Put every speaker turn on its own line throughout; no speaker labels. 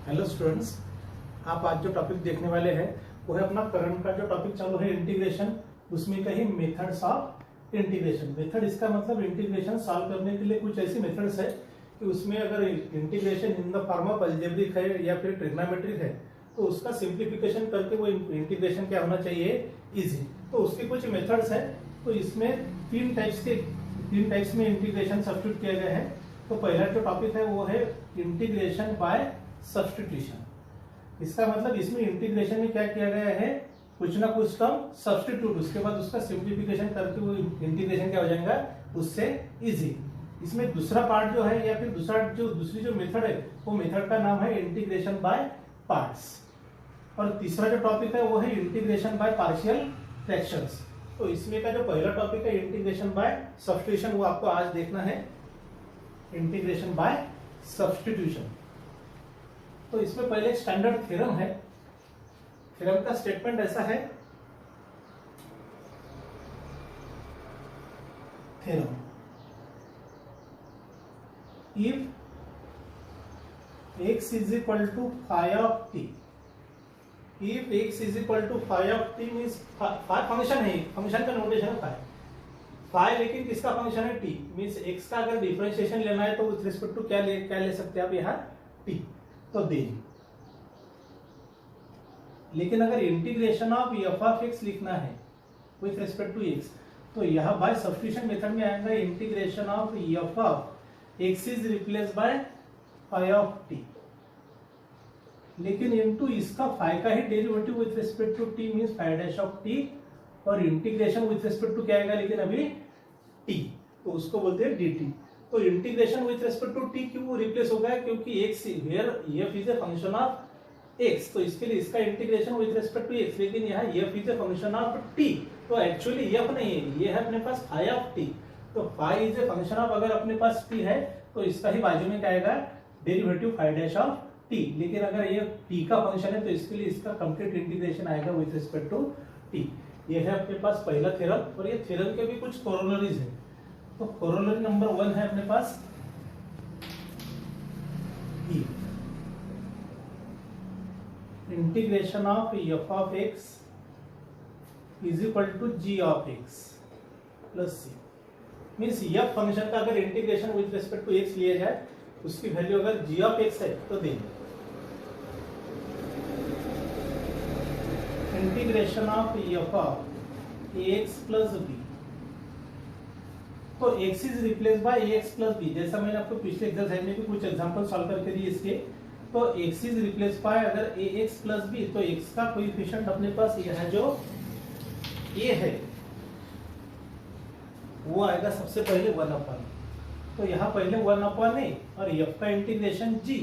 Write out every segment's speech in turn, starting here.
Hello students, आप आज जो टॉपिक देखने वाले हैं वो है अपना करंट का जो टॉपिक चालू है इंटीग्रेशन। उसमें का ही मेथड्स ऑफ इंटीग्रेशन। मेथड इसका मतलब इंटीग्रेशन सॉल्व करने के लिए कुछ ऐसी मेथड्स है कि उसमें अगर integration in the form of algebraic है या फिर ट्रिग्नोमेट्रिक है तो उसका सिंप्लीफिकेशन करके वो इंटीग्रेशन क्या होना चाहिए, इजी। तो उसके कुछ मेथड्स है। तो इसमें तीन टाइप्स में इंटीग्रेशन सब्स्टिट्यूट किए गए हैं। तो पहला जो टॉपिक है वो है इंटीग्रेशन बाय सब्स्टिट्यूशन। इसका मतलब इसमें इंटीग्रेशन में क्या किया गया है, कुछ ना कुछ टर्म सब्स्टिट्यूट, उसके बाद उसका सिंप्लीफिकेशन करके वो इंटीग्रेशन क्या हो जाएगा, उससे इजी। इसमें दूसरा पार्ट जो है या फिर दूसरी जो मेथड है वो मेथड का नाम है इंटीग्रेशन बाय पार्ट्स। और तीसरा जो टॉपिक है वो है इंटीग्रेशन बाय पार्शियल फ्रैक्शंस। तो इसमें का जो पहला टॉपिक है इंटीग्रेशन बाय सब्स्टिट्यूशन, वो आपको आज देखना है, इंटीग्रेशन बाय सब्स्टिट्यूशन। तो इसमें पहले एक स्टैंडर्ड थ्योरम है। थ्योरम का स्टेटमेंट ऐसा है, theorem if x is equal to phi of t, if x is equal to phi of t means phi function है, फंक्शन का नोटेशन है phi। phi लेकिन किसका फंक्शन है, t मींस x का अगर डिफरेंशिएशन लेना है तो विथ रिस्पेक्ट टू क्या ले सकते हैं आप यहाँ, t। तो दे, लेकिन अगर integration of f of x लिखना है विथ रिस्पेक्ट टू x तो यहाँ बाय सब्स्टिट्यूशन मेथड में आएगा integration of f of x is replace by phi of t, लेकिन इनटू इसका फाई का ही derivative with respect to t means phi dash of t, और इंटीग्रेशन विथ रिस्पेक्ट टू क्या आएगा, लेकिन अभी t, तो उसको बोलते हैं dt। तो integration with respect to t क्यों रिप्लेस हो गया, क्योंकि x where f is a function of x, तो इसके लिए इसका integration with respect to x, लेकिन यहाँ f is a function of t, तो एक्चुअली f नहीं है, ये है अपने पास फाई ऑफ t। तो phi is a function of, अगर अपने पास t है तो इसका ही बाजू में क्या आएगा, derivative phi dash of t। लेकिन अगर ये t का फंक्शन है तो इसके लिए इसका कंप्लीट इंटीग्रेशन आएगा विथ रिस्पेक्ट टू t। ये है अपने पास पहला थ्योरम, और ये थ्योरम के भी कुछ कोरोलरीज है। तो कोरोलरी नंबर 1 है अपने पास integration of f of x is equal to g of x plus c। Means f function का अगर integration with respect to x लिया जाए, उसकी वैल्यू अगर g ऑफ x है तो देंगे integration of f of ax plus b। तो x is replace by ax plus b, जैसा मैंने आपको पिछले एक्सरसाइज में भी कुछ एग्जांपल सॉल्व करके दिए इसके। तो x इज रिप्लेस बाय अगर ax प्लस b, तो x का कोएफिशिएंट अपने पास ये है, जो a है वो आएगा सबसे पहले 1/, तो यहाँ पहले 1/a और f का इंटीग्रेशन g,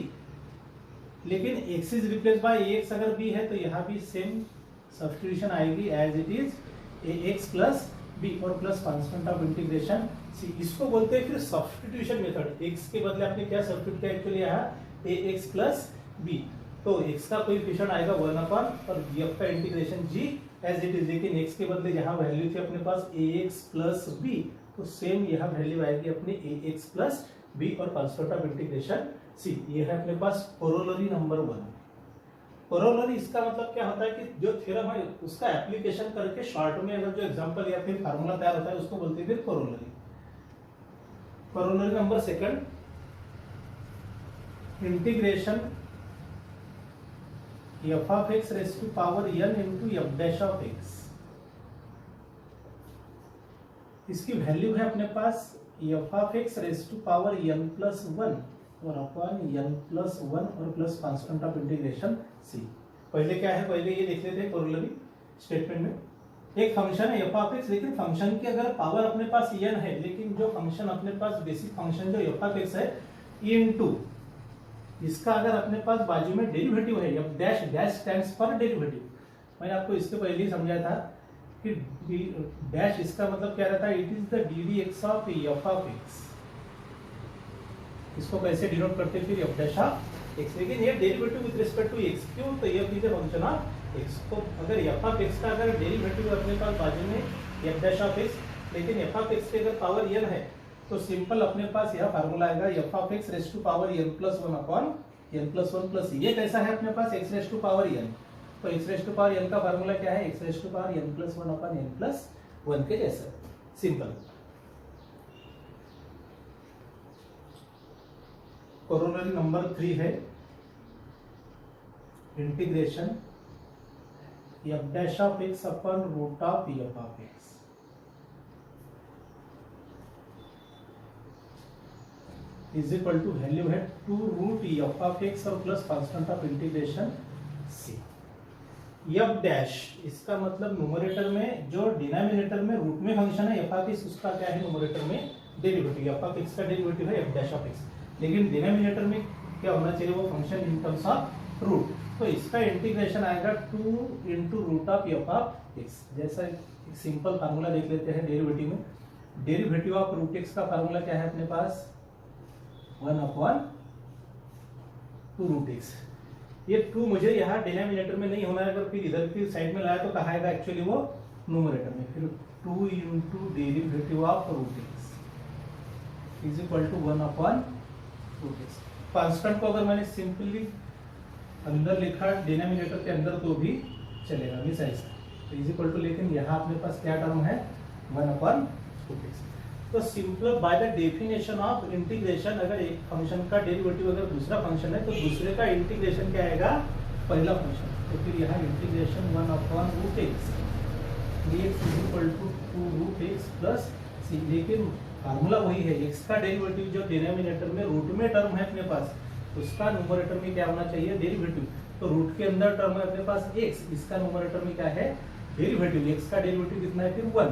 लेकिन x is replace by ax अगर b है तो यहाँ भी सेम सब्स्टिट्यूशन आएगी as it is ax plus b और plus constant of integration c। इसको बोलते हैं फिर सब्स्टिट्यूशन मेथड। x के बदले आपने क्या सब्स्टिट्यूट किया, एक्चुअली यहाँ ax प्लस b, तो x का कोएफिशिएंट आएगा 1/, और f का integration g as it is, लेकिन x के बदले यहाँ वैल्यू थी अपने पास ax प्लस b, तो सेम यहाँ वैल्यू आएगी अपनी ax प्लस b और कांस्टेंट ऑफ इंटीग्रेशन c। ये है अपने पास कोरोलरी नंबर 1। कोरोलरी इसका मतलब क्या होता है कि जो थ्योरम है उसका एप्लीकेशन करके शॉर्ट में अगर जो एग्जांपल या फिर फार्मूला तैयार होता है उसको बोलते हैं फिर corollary. Corollary number 2, integration f of x raised to power n into f dash of x। इसकी वैल्यू है अपने पास f of x raised to power n plus 1 और अपॉन n plus 1 और plus constant of integration c। पहले क्या है, पहले ये देख लेते हैं कोरोलरी स्टेटमेंट में। एक फंक्शन है f of x, लेकिन फंक्शन की अगर पावर अपने पास n है, लेकिन जो फंक्शन अपने पास बेसिक फंक्शन जो f of x है इनटू इसका अगर अपने पास बाजू में डेरिवेटिव है, f dash dash stands for derivative. मैंने आपको इसके पहले ही समझाया था कि डैश इसका मतलब क्या रहता है, it is the ddx of f of x। इसको कैसे डिनोट करते हैं, फिर f डैश ऑफ x, लेकिन ये derivative with respect to x, क्यों, तो f is a function of x। तो अगर f ऑफ x का अगर डेरिवेटिव अपने पास बाजू में f डैश ऑफ x, लेकिन f ऑफ x की अगर पावर n है तो सिंपल अपने पास यह फार्मूला आएगा f of x raise to power n plus 1 upon n plus one plus ये कैसा है अपने पास x raise to power n। तो x raise to power n का फार्मूला क्या है, x raise to power n plus one upon n plus one के जैसा, सिंपल। कोरोलरी नंबर 3 है integration f dash of x upon root of f of x is equal to value है 2 root f of x और plus constant of integration c। f dash इसका मतलब numerator में जो denominator में root में function है f ऑफ x उसका क्या है न्यूमरेटर में डेरिवेटिव, f ऑफ x का डेरिवेटिव है f डैश ऑफ x, लेकिन डिनोमिनेटर में क्या होना चाहिए वो function in terms of root. तो इसका इंटीग्रेशन आएगा 2 into root of f of x। जैसा एक सिंपल फार्मूला देख लेते हैं डेरिवेटिव में। डेरिवेटिव ऑफ रूट x का फार्मूला क्या है अपने पास 1 अपॉन 2 रूट x। ये 2 मुझे यहाँ डिनोमिनेटर में नहीं होना है, अगर फिर इधर की साइड में लाया तो कहा आएगा एक्चुअली वो न्यूमरेटर में। फिर 2 into derivative of root x is equal to 1 upon root x। Constant को अगर मैंने सिंपली अंदर लिखा डिनोमिनेटर के अंदर तो भी चलेगा मिस ऐसा, तो इज इक्वल टू, लेकिन यहाँ अपने पास क्या टर्म है 1 अपॉन रूट x। तो simple by the definition of integration, अगर एक फंक्शन का डेरिवेटिव अगर दूसरा फंक्शन है तो दूसरे का इंटीग्रेशन क्या आएगा पहला फंक्शन। तो फिर यहाँ integration 1 upon root x dx is equal to 2 root x plus c। लेकिन फार्मूला वही है, x का डेरिवेटिव जो डिनोमिनेटर में रूट में टर्म है अपने पास उसका न्यूमरेटर में क्या होना चाहिए डेरिवेटिव। तो रूट के अंदर टर्म है अपने पास x, इसका न्यूमरेटर में क्या है डेरिवेटिव, x का डेरिवेटिव कितना है फिर 1।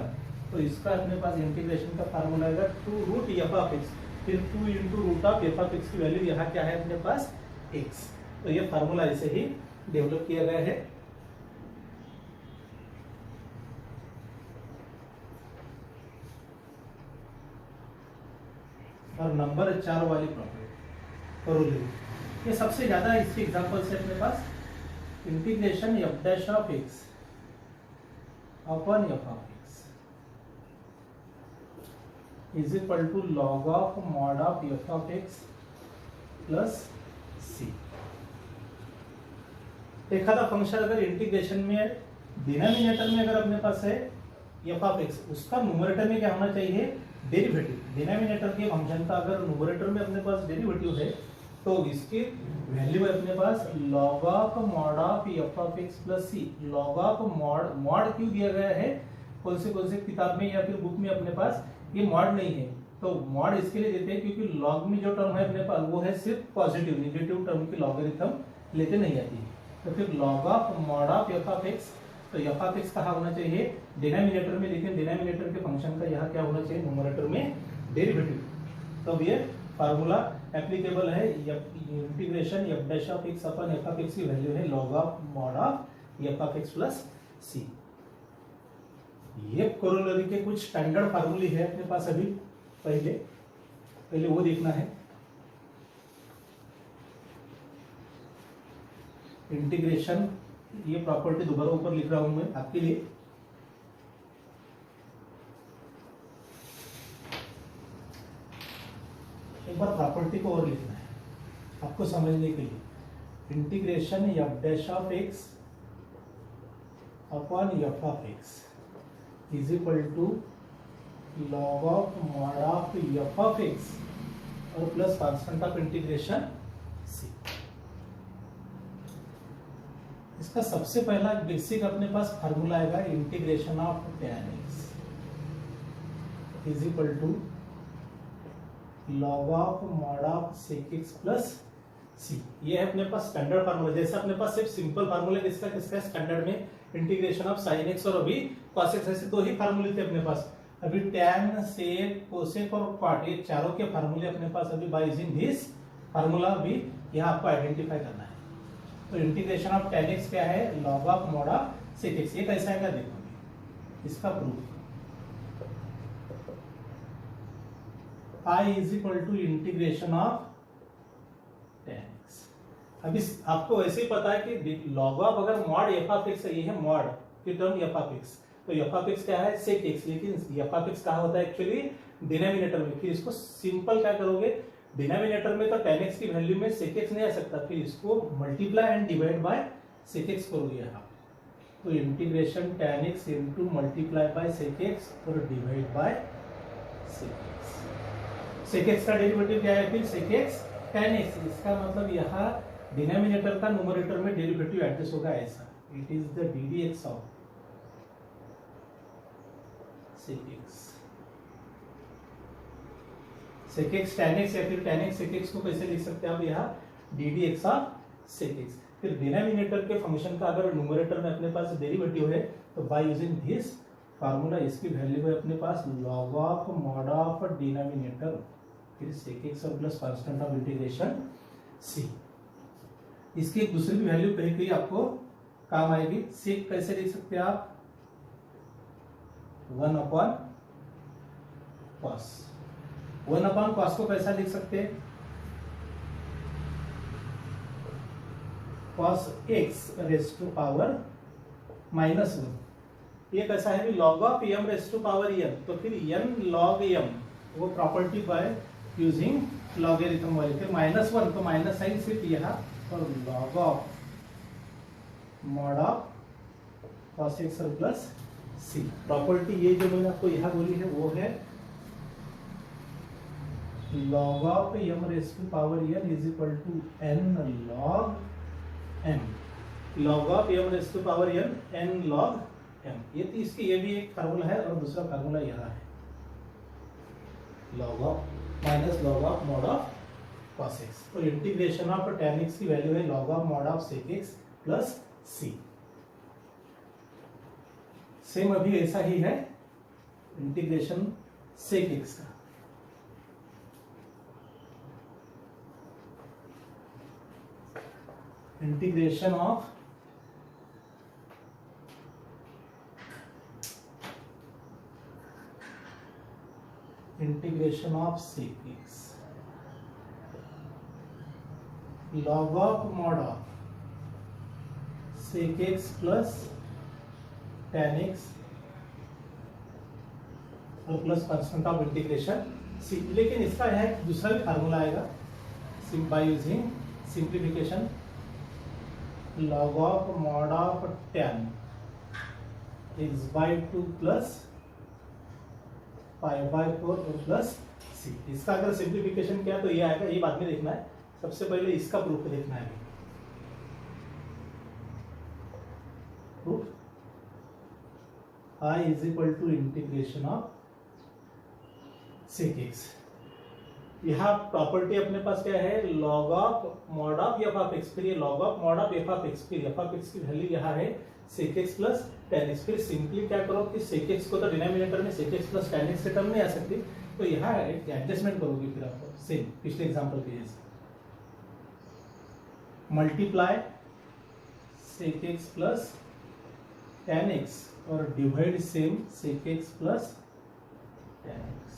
तो इसका अपने पास इंटीग्रेशन का फार्मूला आएगा 2 रूट f ऑफ x, फिर 2 into root of f of x की वैल्यू यहाँ क्या है अपने पास x। तो ये फार्मूला ऐसे ही डेवलप किया गया है। और नंबर 4 वाली प्रॉपर्टी कोरोलरी, ये सबसे ज्यादा इसके एग्जांपल है अपने पास। Integration f dash of x upon f of x is equal to log of mod of f of x plus c। एक आधा फंक्शन अगर इंटीग्रेशन में डिनोमिनेटर में अगर अपने पास है f ऑफ x, उसका न्यूमरेटर में क्या होना चाहिए डेरिवेटिव। डिनोमिनेटर के फंक्शन का अगर न्यूमरेटर में अपने पास डेरिवेटिव है तो इसकी वैल्यू है अपने पास log of mod of f of x plus c। log of mod, mod क्यों दिया गया है कौन से किताब में या फिर बुक में अपने पास ये मॉड नहीं है, तो मॉड इसके लिए देते हैं क्योंकि log में जो टर्म है अपने पास वो है सिर्फ पॉजिटिव, नेगेटिव टर्म की लॉगरिथम लेते नहीं आती है। तो फिर log of mod of f of x, तो f ऑफ x कहाँ होना चाहिए डिनोमिनेटर में, लेकिन डिनोमिनेटर के फंक्शन का यहाँ क्या होना चाहिए न्यूमरेटर में डेरिवेटिव। तो ये फार्मूला एप्लीकेबल है। Integration f dash of x upon f of x की वैल्यू है log of mod of f of x plus c। ये कोरोलरी के कुछ स्टैंडर्ड फार्मूले है अपने पास। अभी पहले वो देखना है। इंटीग्रेशन, ये प्रॉपर्टी दोबारा ऊपर लिख रहा हूं मैं आपके लिए। एक बार प्रॉपर्टी को और लिखना है आपको समझने के लिए। Integration f dash of x upon f of x is equal to log of mod of f of x और plus constant of integration c। इसका सबसे पहला बेसिक अपने पास फार्मूला आएगा integration of tan x is equal to log of mod of sec x plus c। ये है अपने पास स्टैंडर्ड फार्मूला। जैसे अपने पास सिर्फ सिंपल फार्मूला किसका स्टैंडर्ड में इंटीग्रेशन ऑफ sin x और अभी cos x, ऐसे दो ही फार्मूले थे अपने पास। अभी tan, sec, cosec और cot, ये चारों के फार्मूले अपने पास अभी बाय यूजिंग दिस फार्मूला अभी यहाँ आपको आइडेंटिफाई करना है। तो इंटीग्रेशन ऑफ tan x क्या है log of mod of sec x। ये कैसा आएगा देखोगे इसका proof. I is equal to integration of tan x। अभी आपको वैसे ही पता है कि log ऑफ अगर मॉड f ऑफ x है, ये है मॉड की टर्म f ऑफ x, तो f ऑफ x क्या है sec x, लेकिन f ऑफ x कहाँ होता है एक्चुअली डिनोमिनेटर में। फिर इसको सिंपल क्या करोगे डिनोमिनेटर में तो tan x की वैल्यू में sec x नहीं आ सकता, फिर इसको multiply and divide by sec x करोगे यहाँ, तो integration tan x into multiply by sec x और divide by sec x। sec x का डेरिवेटिव क्या है फिर sec x tan x, इसका मतलब यहाँ डिनोमिनेटर का न्यूमरेटर में डेरिवेटिव एडजस्ट होगा ऐसा, it is the ddx of sec x। sec x tan x या फिर tan x sec x को कैसे लिख सकते हैं आप यहाँ ddx ऑफ sec x। फिर डिनोमिनेटर के फंक्शन का अगर न्यूमरेटर में अपने पास डेरिवेटिव है तो बाय यूजिंग दिस फार्मूला इसकी वैल्यू है अपने पास log of mod of denominator, फिर sec x और plus constant of integration c। इसकी एक दूसरी भी वैल्यू कहीं कहीं आपको काम आएगी। sec कैसे लिख सकते हैं आप 1 अपॉन cos, 1 अपॉन cos को कैसा लिख सकते हैं cos x raise to power -1, ये कैसा है log of m raise to power n, तो फिर n log m वो प्रॉपर्टी बाय यूजिंग लॉगरिथम वाले, फिर -1 तो माइनस साइन सिर्फ यहाँ और log of mod of cos x और प्लस c। प्रॉपर्टी ये जो मैंने आपको यहाँ बोली है वो है log of m raise to power n is equal to n log m, log of m raise to power n log m। ये भी एक फार्मूला है और दूसरा फार्मूला यहाँ है log of minus log of mod of cos x। तो integration of tan x की वैल्यू है log of mod of sec x plus c। Same अभी ऐसा ही है इंटीग्रेशन sec x का, integration of sec x log of mod of sec x plus tan x और plus constant of integration c। लेकिन इसका यहाँ दूसरा भी फार्मूला आएगा by using simplification log of mod of tan x/2 plus π/4 और plus c। इसका अगर सिंप्लीफिकेशन किया तो ये आएगा, ये बाद में देखना है, सबसे पहले इसका प्रूफ देखना है। Proof I is equal to integration of sec x। यहाँ प्रॉपर्टी अपने पास क्या है log of mod of f of x, फिर ये log of mod of f of x, फिर f ऑफ x की वैल्यू यहाँ है sec x plus tan x। फिर सिंपली क्या करो कि sec x को तो डिनोमिनेटर में sec x plus tan x से टर्म नहीं आ सकती, तो यहाँ एडजस्टमेंट करोगे फिर आपको सेम पिछले एग्जांपल के जैसे multiply sec x plus tan x और divide same sec x plus tan x।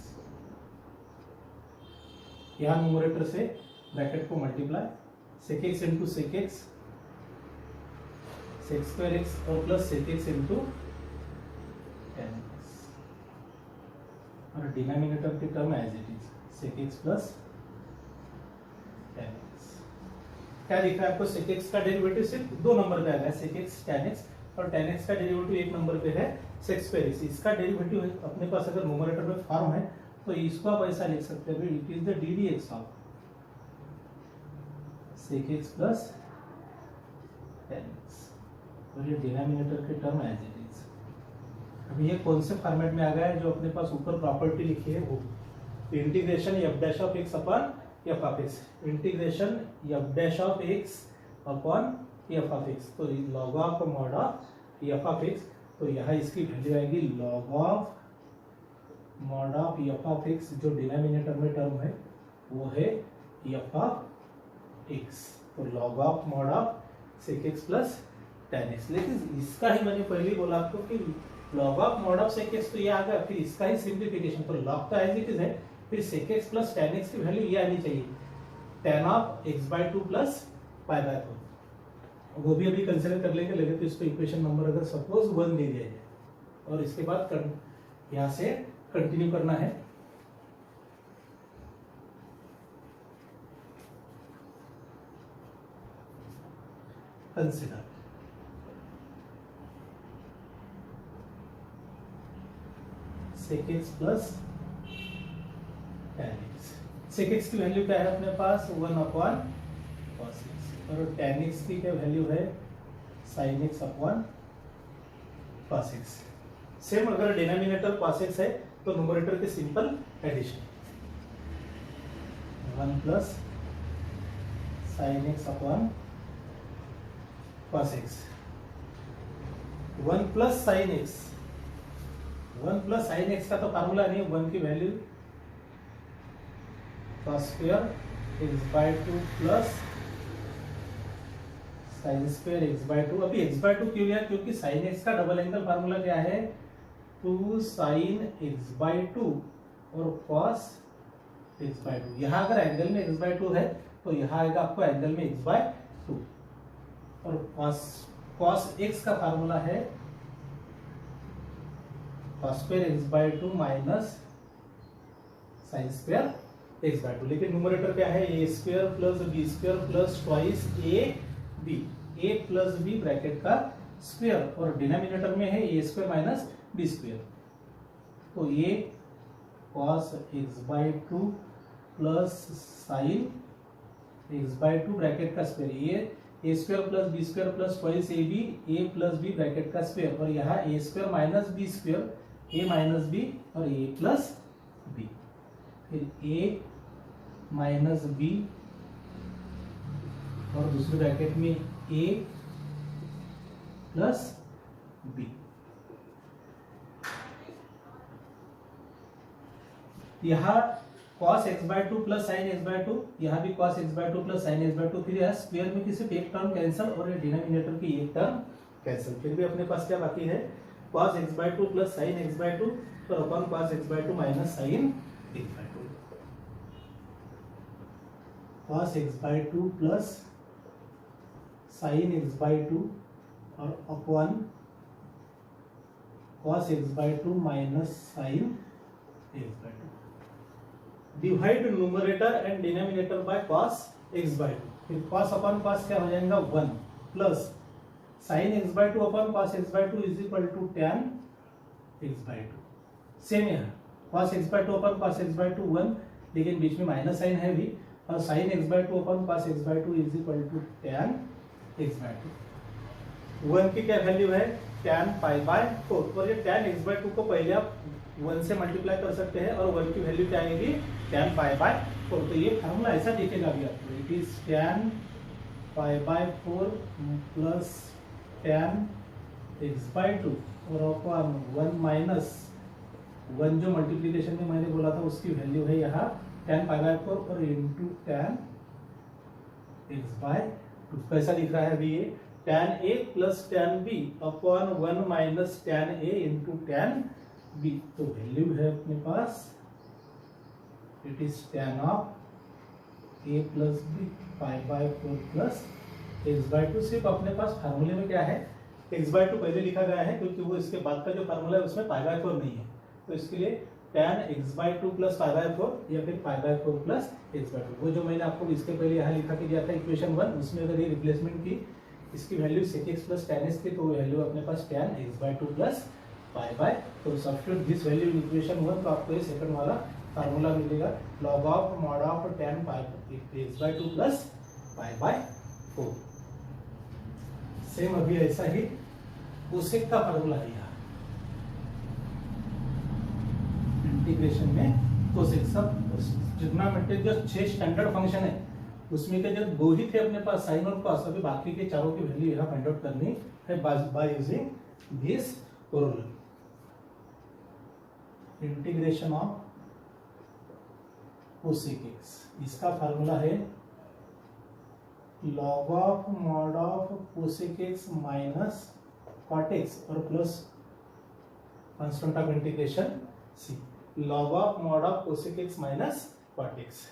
यहाँ न्यूमरेटर से ब्रैकेट को multiply sec x into sec x sec square x और plus sec x into tan x और denominator की term as it is sec x plus tan x। क्या दिख रहा है आपको sec x का डेरिवेटिव सिर्फ 2 नंबर पे आ गया sec x tan x, और tan x का डेरिवेटिव 1 नंबर पे है sec स्क्वायर x। इसका डेरिवेटिव अपने पास अगर न्यूमरेटर में फॉर्म है तो इसको आप ऐसा लिख सकते हैं it is the ddx of sec x plus tan x और ये डिनोमिनेटर की टर्म एज इट इज। अब ये कौन से फॉर्मेट में आ गया है जो अपने पास ऊपर प्रॉपर्टी लिखी है वो integration f dash of x upon f of x, integration f dash of x upon f of x, तो log of mod of f of x, तो यहाँ इसकी वैल्यू आएगी log of mod of f of x, जो denominator में term है वो है f ऑफ x, तो log of mod of sec x plus tan x। लेकिन इसका ही मैंने पहले बोला आपको कि log of mod of sec x तो ये आ गया, फिर इसका ही सिंप्लीफिकेशन, तो log तो एज इट इज है, फिर sec x plus tan x की वैल्यू ये आनी चाहिए tan ऑफ x/2 प्लस π/4, वो भी अभी कंसीडर कर लेंगे। लेकिन तो इसको इक्वेशन नंबर अगर सपोज 1 दे दिया जाए और इसके बाद यहाँ से कंटिन्यू करना है consider sec x plus tan x। sec x की वैल्यू क्या है अपने पास 1 cos x और tan x की क्या वैल्यू है sin x cos x। Same अगर डिनोमिनेटर cos x है तो न्यूमरेटर के simple addition 1 plus sin x cos x। 1 plus sin x, 1 plus sin x का तो फार्मूला नहीं, 1 की value cos square x by 2 plus sin square x by 2। अभी x by 2 क्यों लिया? क्योंकि sin x का डबल एंगल फार्मूला क्या है 2 sin x बाय 2 और cos x बाय 2। यहाँ अगर एंगल में x बाय 2 है तो यहाँ आएगा आपको एंगल में x बाय 2 और cos x का फार्मूला है cos square x by 2 minus sin square x by 2। लेकिन न्यूमरेटर क्या है a square plus b square plus twice a plus b bracket का स्क्वायर और डिनोमिनेटर में है a square minus b square. तो a cos x by 2 plus sin x by 2 bracket का square, a square plus b square plus twice a plus b bracket का square और यहाँ a square minus b square, a minus b और a plus b, फिर a minus b और दूसरे bracket में a plus b। यहाँ cos x by 2 plus sin x by 2, यहाँ भी cos x by 2 plus sin x by 2, फिर यहाँ स्क्वायर में किसी एक टर्म कैंसिल और ये डिनोमिनेटर की एक टर्म कैंसिल। फिर भी अपने पास क्या बाकी है cos x by 2 plus sin x by 2 और upon cos x by 2 minus sin x by 2, cos x by 2 plus sin x by 2 और upon cos x by 2 minus sin x by 2। Divide numerator and denominator by cos x by 2, फिर cos upon cos क्या हो जाएगा 1 plus sin x by 2 upon cos x by 2 is equal to tan x by 2। Same यहाँ cos x by 2 upon cos x by 2 1, लेकिन बीच में minus sign है भी, और sin x by 2 upon cos x by 2 is equal to tan x by 2। 1 की क्या value है tan pi by 4 और ये tan x बाय 2 को पहले आप 1 से मल्टीप्लाई कर सकते हैं और 1 की वैल्यू क्या आएगी tan पाई बाय 4। तो ये फार्मूला ऐसा दिखेगा अभी आपको, it is tan pi by 4 plus tan x by 2 और अपन 1 माइनस 1 जो मल्टीप्लीकेशन में मैंने बोला था उसकी वैल्यू है यहाँ tan पाई बाय 4 और इंटू tan x बाय 2। कैसा दिख रहा है अभी ये tan a plus tan b upon 1 minus tan a into tan b। तो वैल्यू है अपने पास it is tan of a plus b pi by 4 plus x by 2। सिर्फ अपने पास फार्मूले में क्या है x बाय 2 पहले लिखा गया है क्योंकि वो इसके बाद का जो फार्मूला है उसमें पाई बाय 4 नहीं है, तो इसके लिए tan x by 2 plus pi by 4 या फिर pi by 4 plus x by 2। वो जो मैंने आपको इसके पहले यहाँ लिखा के दिया था इक्वेशन 1, उसमें अगर ये रिप्लेसमेंट की इसकी value sec x plus tan x थी तो वैल्यू अपने पास tan x by 2 plus pi by, तो substitute this value in equation 1 तो आपको ये सेकंड वाला फार्मूला मिलेगा log of mod of tan pi x by 2 plus pi by 4। Same अभी ऐसा ही कोसेक का फार्मूला है यहाँ इंटीग्रेशन में। कोसेक सब ट्रिग्नोमेट्रिक जो 6 स्टैंडर्ड फंक्शन है उसमें के जो 2 ही थे अपने पास साइन और कॉस, अभी बाकी के चारों की वैल्यू यहाँ फाइंड आउट करनी है by using this rule. Integration of cosec x, इसका फार्मूला है log of mod of cosec x minus cot x और plus constant of integration C, log of mod of cosec x minus cot x.